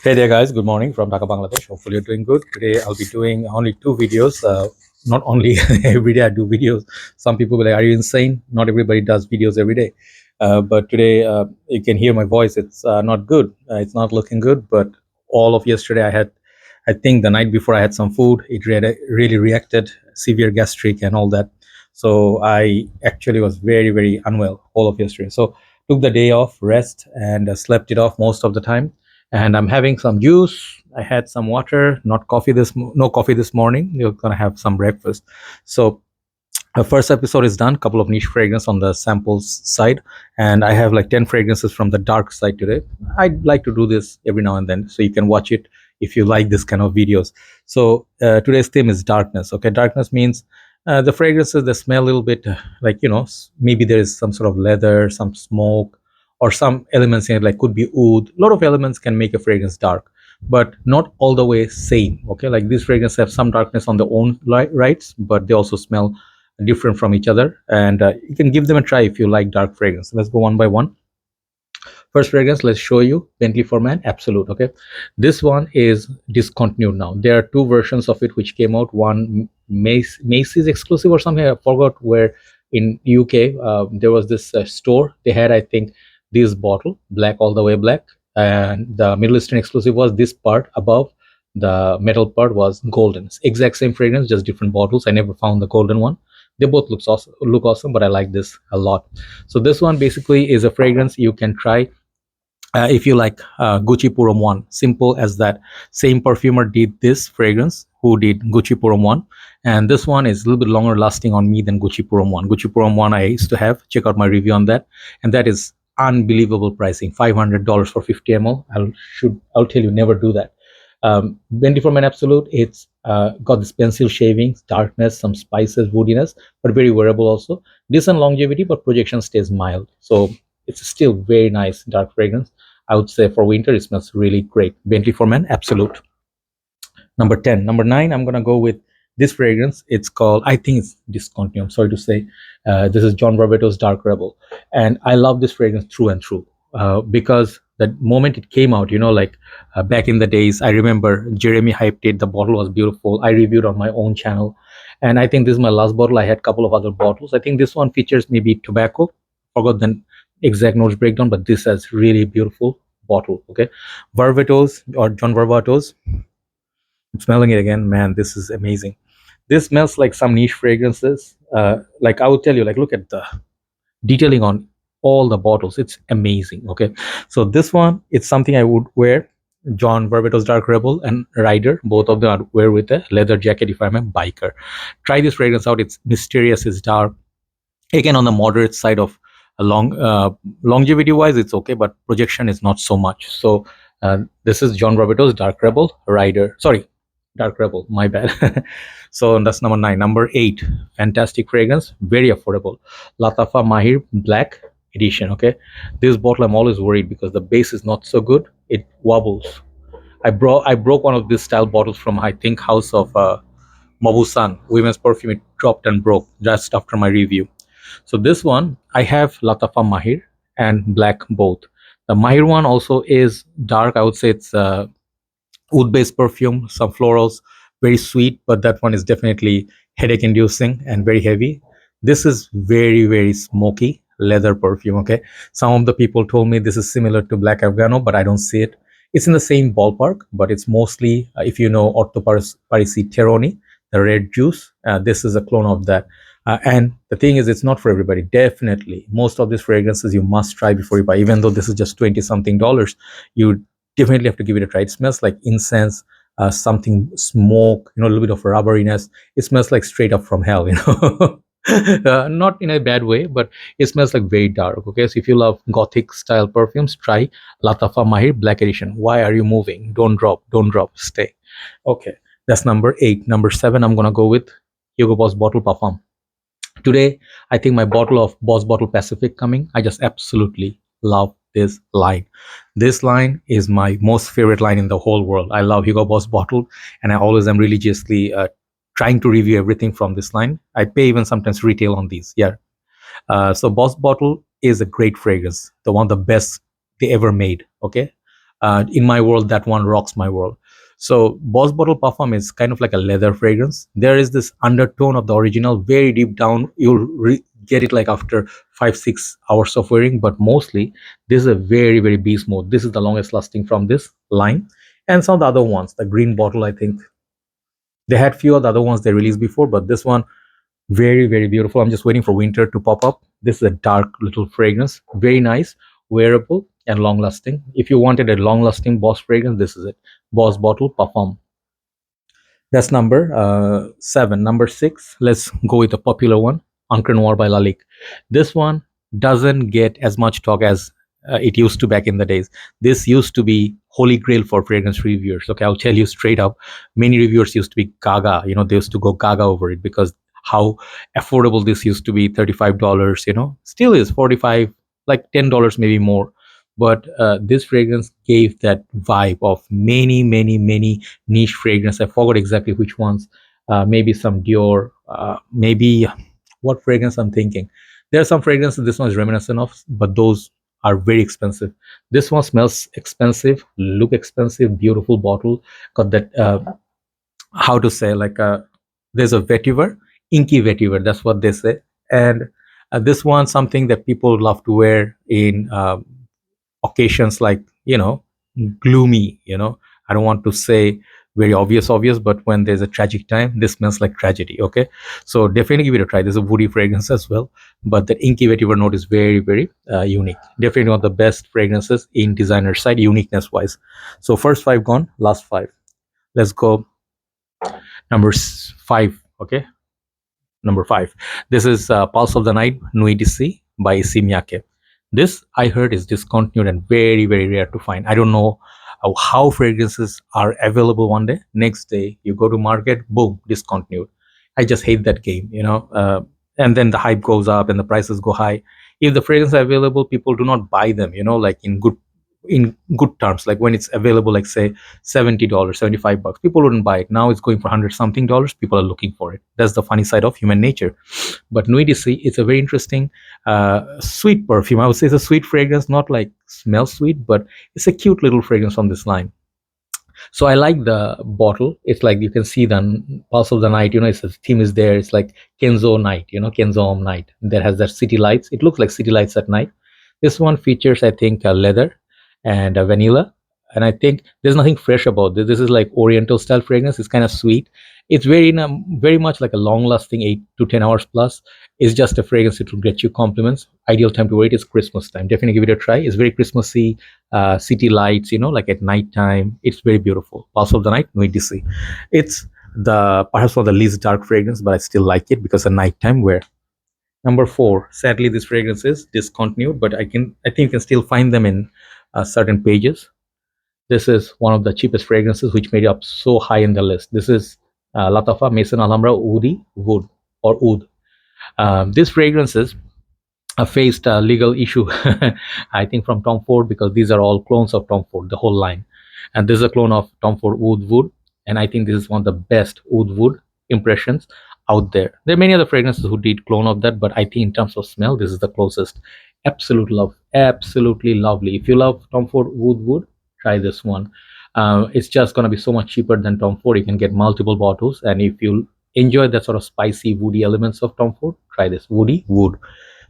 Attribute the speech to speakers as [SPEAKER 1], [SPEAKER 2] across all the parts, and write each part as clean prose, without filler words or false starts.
[SPEAKER 1] Hey there guys, good morning from Dhaka, Bangladesh. Hopefully you're doing good. Today I'll be doing only two videos. Not only every day I do videos. Some people will be like, are you insane? Not everybody does videos every day. But today you can hear my voice. It's not good. It's not looking good. But all of yesterday I think the night before I had some food. It really reacted, severe gastric and all that. So I actually was very, very unwell all of yesterday. So took the day off, rest, and slept it off most of the time, and I'm having some juice. I had some water, not coffee no coffee this morning. You're gonna have some breakfast. So the first episode is done. Couple of niche fragrance on the samples side, and I have like 10 fragrances from the dark side today. I'd like to do this every now and then, so you can watch it if you like this kind of videos. So today's theme is darkness. Okay, darkness means the fragrances that smell a little bit like maybe there is some sort of leather, some smoke, or some elements in it, like could be oud. A lot of elements can make a fragrance dark, but not all the way same. Okay, like these fragrances have some darkness on their own rights, but they also smell different from each other, and you can give them a try if you like dark fragrance. Let's go one by one. First fragrance, let's show you Bentley For Men Absolute. Okay, this one is discontinued now. There are two versions of it which came out. One Macy's exclusive or something, I forgot where. In UK there was this store, they had, I think, this bottle black, all the way black, and the Middle Eastern exclusive was this part above, the metal part was golden. It's exact same fragrance, just different bottles. I never found the golden one. They both look awesome, but I like this a lot. So this one basically is a fragrance you can try if you like Gucci Purum 1. Simple as that. Same perfumer did this fragrance who did Gucci Purum 1, and this one is a little bit longer lasting on me than Gucci Purum 1. Gucci Purum 1 I used to have. Check out my review on that, and that is unbelievable pricing. $500 for 50 ml. I'll tell you, never do that. Bentley For Men Absolute, it's got this pencil shavings, darkness, some spices, woodiness, but very wearable also. Decent longevity, but projection stays mild. So it's still very nice dark fragrance. I would say for winter it smells really great. Bentley For Men Absolute. Number 10. Number 9, I'm gonna go with this fragrance. It's called, I think it's discontinued, I'm sorry to say. This is John Varvaros Dark Rebel, and I love this fragrance through and through because the moment it came out, back in the days, I remember Jeremy hyped it. The bottle was beautiful. I reviewed on my own channel, and I think this is my last bottle. I had a couple of other bottles. I think this one features maybe tobacco. Forgot the exact notes breakdown, but this has really beautiful bottle. Okay, Varvatos or John Varvatos. I'm smelling it again, man. This is amazing. This smells like some niche fragrances. Like I would tell you, like look at the detailing on all the bottles. It's amazing. Okay, so this one, it's something I would wear. John Varvatos Dark Rebel and Rider, both of them I wear with a leather jacket if I'm a biker. Try this fragrance out. It's mysterious, it's dark, again on the moderate side of a longevity wise it's okay, but projection is not so much. So this is John Varvatos Dark Rebel Rider, sorry, Dark Rebel, my bad. So that's number 9. Number 8, fantastic fragrance, very affordable, Lattafa Mahir Black Edition. Okay, this bottle I'm always worried because the base is not so good, it wobbles. I broke one of these style bottles from, I think, House of Mabusan women's perfume. It dropped and broke just after my review. So this one, I have Lattafa Mahir and black both. The Mahir one also is dark. I would say it's wood-based perfume, some florals, very sweet, but that one is definitely headache-inducing and very heavy. This is very, very smoky leather perfume. Okay, some of the people told me this is similar to Black Afghano, but I don't see it. It's in the same ballpark, but it's mostly, if you know Orto Parisi Teroni, the red juice, this is a clone of that. And the thing is, it's not for everybody. Definitely, most of these fragrances you must try before you buy. Even though this is just $20-something, you definitely have to give it a try. It smells like incense, something smoke, a little bit of rubberiness. It smells like straight up from hell, not in a bad way, but it smells like very dark. Okay, so if you love gothic style perfumes, try Lattafa Mahir Black Edition. Why are you moving? Don't drop, stay. Okay, that's number 8. Number 7, I'm gonna go with Hugo Boss Bottle Parfum. Today, I think my bottle of Boss Bottle Pacific coming. I just absolutely love this line. This line is my most favorite line in the whole world. I love Hugo Boss Bottle, and I always am religiously trying to review everything from this line. I pay even sometimes retail on these. Yeah. So Boss Bottle is a great fragrance, the one of the best they ever made. Okay. In my world, that one rocks my world. So Boss Bottle Parfum is kind of like a leather fragrance. There is this undertone of the original very deep down. You'll get it like after 5-6 hours of wearing, but mostly this is a very very beast mode. This is the longest lasting from this line. And some of the other ones, the green bottle, I think they had few of the other ones they released before, but this one very very beautiful. I'm just waiting for winter to pop up. This is a dark little fragrance, very nice, wearable and long lasting. If you wanted a long lasting Boss fragrance, this is it. Boss Bottle Parfum. That's number 7. Number 6, let's go with a popular one, Encre Noire by Lalique. This one doesn't get as much talk as it used to back in the days. This used to be holy grail for fragrance reviewers. Okay, I'll tell you straight up. Many reviewers used to be gaga. They used to go gaga over it because how affordable this used to be. $35. Still is 45, like $10 maybe more. But this fragrance gave that vibe of many many many niche fragrance. I forgot exactly which ones. Maybe some Dior, maybe what fragrance I'm thinking. There are some fragrances this one is reminiscent of, but those are very expensive. This one smells expensive, look expensive, beautiful bottle. Got that, how to say, like there's a vetiver, inky vetiver, that's what they say. And this one, something that people love to wear in occasions like, gloomy, I don't want to say very obvious, but when there's a tragic time, this smells like tragedy. Okay, so definitely give it a try. There's a woody fragrance as well, but the inky vetiver note is very very unique. Definitely one of the best fragrances in designer side, uniqueness wise. So first 5 gone, last 5. Let's go number 5. Okay, number 5, this is Pulse of the Night Nuit by Issey Miyake. This I heard is discontinued and very very rare to find. I don't know how fragrances are available one day, next day you go to market, boom, discontinued. I just hate that game, and then the hype goes up and the prices go high. If the fragrances are available, people do not buy them, like in good terms. Like when it's available, like say $70, $75, people wouldn't buy it. Now it's going for 100 something dollars, people are looking for it. That's the funny side of human nature. But Nuit, it's a very interesting sweet perfume. I would say it's a sweet fragrance, not like smells sweet, but it's a cute little fragrance from this line. So I like the bottle. It's like you can see the Pulse of the Night, it's the theme is there. It's like Kenzo night, Kenzo night that has that city lights. It looks like city lights at night. This one features, I think, leather and vanilla. And I think there's nothing fresh about this. This is like Oriental style fragrance. It's kind of sweet. It's very much like a long lasting 8 to 10 hours plus. It's just a fragrance. It will get you compliments. Ideal time to wear it is Christmas time. Definitely give it a try. It's very Christmassy, city lights, like at night time. It's very beautiful. Pulse of the Night, Nuit. It's perhaps one of the least dark fragrance, but I still like it because a nighttime wear. Number 4, sadly this fragrance is discontinued, but I think you can still find them in certain pages. This is one of the cheapest fragrances which made it up so high in the list. This is Lattafa Maison Alhambra Wood or Oud. These fragrances faced a legal issue, I think from Tom Ford, because these are all clones of Tom Ford, the whole line. And this is a clone of Tom Ford Wood. And I think this is one of the best Wood impressions out there. There are many other fragrances who did clone of that, but I think in terms of smell, this is the closest. Absolute love, absolutely lovely. If you love Tom Ford Wood, try this one. It's just going to be so much cheaper than Tom Ford. You can get multiple bottles, and if you enjoy that sort of spicy woody elements of Tom Ford, try this Wood.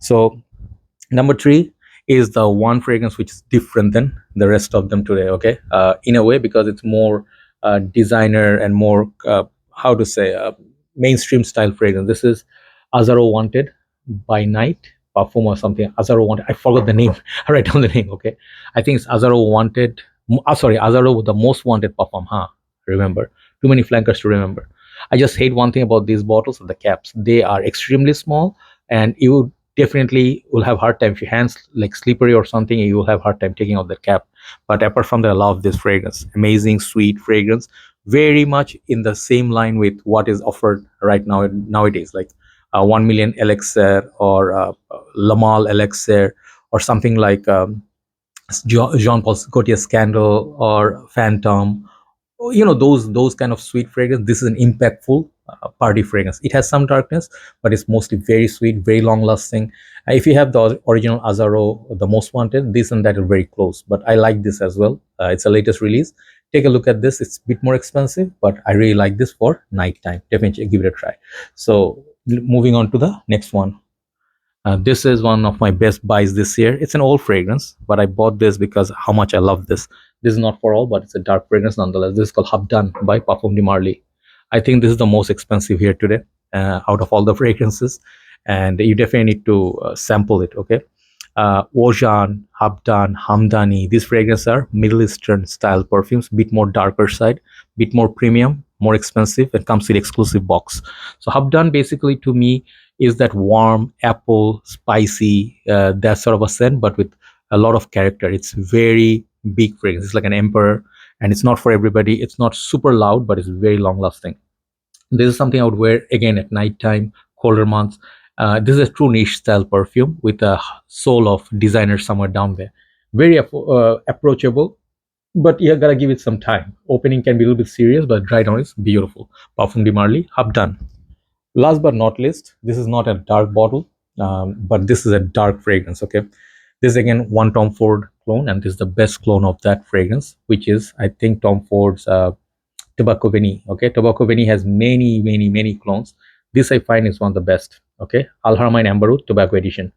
[SPEAKER 1] So number 3 is the one fragrance which is different than the rest of them today. Okay, in a way, because it's more designer and more how to say mainstream style fragrance. This is Azzaro Wanted by Night Parfum or something. Azzaro Wanted, I forgot the name. I write down the name. Okay, I think it's Azzaro Wanted. Sorry, Azaro, the most wanted Parfum. Remember, too many flankers to remember. I just hate one thing about these bottles, the caps. They are extremely small, and you definitely will have hard time if your hands like slippery or something. You will have hard time taking out the cap. But apart from that, I love this fragrance. Amazing, sweet fragrance. Very much in the same line with what is offered right now nowadays, like 1 million Elixir or Lamal Elixir or something like Jean-Paul Gaultier Scandal or Phantom. Those kind of sweet fragrance. This is an impactful party fragrance. It has some darkness, but it's mostly very sweet, very long lasting. If you have the original Azzaro, the most wanted, this and that are very close, but I like this as well. It's a latest release. Take a look at this. It's a bit more expensive, but I really like this for nighttime. Definitely give it a try. So moving on to the next one. This is one of my best buys this year. It's an old fragrance, but I bought this because how much I love this. This is not for all, but it's a dark fragrance nonetheless. This is called Habdan by Parfum de Marly. I think this is the most expensive here today out of all the fragrances, and you definitely need to sample it. Okay, Ojan, Habdan, Hamdani. These fragrances are Middle Eastern style perfumes, bit more darker side, bit more premium, more expensive, and comes with exclusive box. So Habdan basically to me is that warm apple, spicy, that sort of a scent, but with a lot of character. It's very big fragrance. It's like an emperor, and it's not for everybody. It's not super loud, but it's very long lasting. This is something I would wear again at nighttime, colder months. This is a true niche style perfume with a soul of designer somewhere down there. Very approachable, but you gotta give it some time. Opening can be a little bit serious, but dry down is beautiful. Parfum de Marly, Habdan. Last but not least, this is not a dark bottle, but this is a dark fragrance. Okay, this is again one Tom Ford clone, and this is the best clone of that fragrance, which is I think Tom Ford's Tobacco Vanille. Okay, Tobacco Vanille has many clones. This I find is one of the best. Okay, Haramain Amber Tobacco Edition.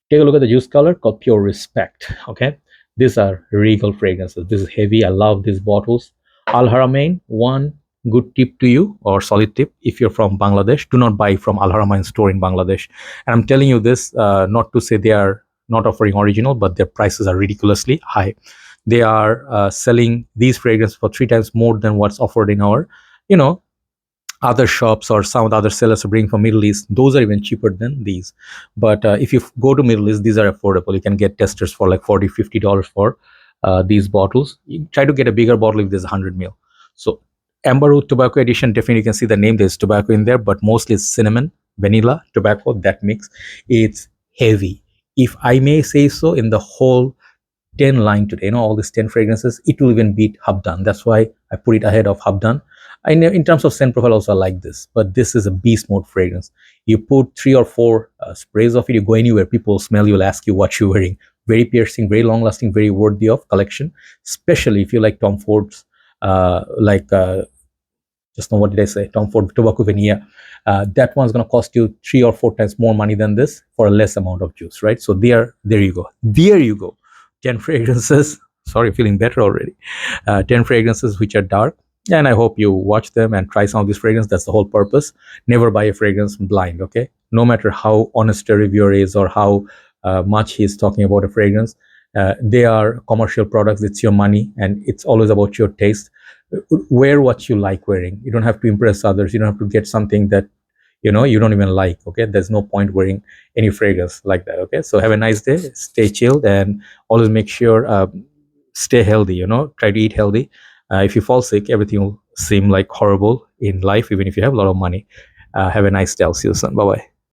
[SPEAKER 1] Take a look at the juice color called Pure Respect. Okay, these are regal fragrances. This is heavy. I love these bottles. Haramain, one good tip to you, or solid tip, if you're from Bangladesh, do not buy from Haramain store in Bangladesh. And I'm telling you this not to say they are not offering original, but their prices are ridiculously high. They are selling these fragrances for 3 times more than what's offered in our, you know, other shops, or some of the other sellers are bringing from Middle East. Those are even cheaper than these. But if you go to Middle East, these are affordable. You can get testers for like $40-50 for these bottles. You try to get a bigger bottle if there's 100 ml. So Amber Tobacco Edition, definitely you can see the name, there's tobacco in there, but mostly it's cinnamon, vanilla, tobacco, that mix. It's heavy. If I may say so, in the whole 10 line today, all these 10 fragrances, it will even beat Habdan. That's why I put it ahead of Habdan. I know in terms of scent profile also I like this, but this is a beast mode fragrance. You put 3 or 4 sprays of it, you go anywhere, people smell you, will ask you what you're wearing. Very piercing, very long lasting, very worthy of collection, especially if you like Tom Ford's just know what did I say, Tom Ford Tobacco Vanilla. That one's going to cost you 3 or 4 times more money than this for a less amount of juice, right? So there you go. 10 fragrances. Sorry, feeling better already. 10 fragrances which are dark, and I hope you watch them and try some of these fragrances. That's the whole purpose. Never buy a fragrance blind, okay? No matter how honest a reviewer is or how much he's talking about a fragrance, they are commercial products. It's your money, and it's always about your taste. Wear what you like wearing. You don't have to impress others. You don't have to get something that you don't even like. Okay, there's no point wearing any fragrance like that. Okay, so have a nice day, stay chilled, and always make sure stay healthy. Try to eat healthy. If you fall sick, everything will seem like horrible in life, even if you have a lot of money. Have a nice day. I'll see you soon. Bye bye.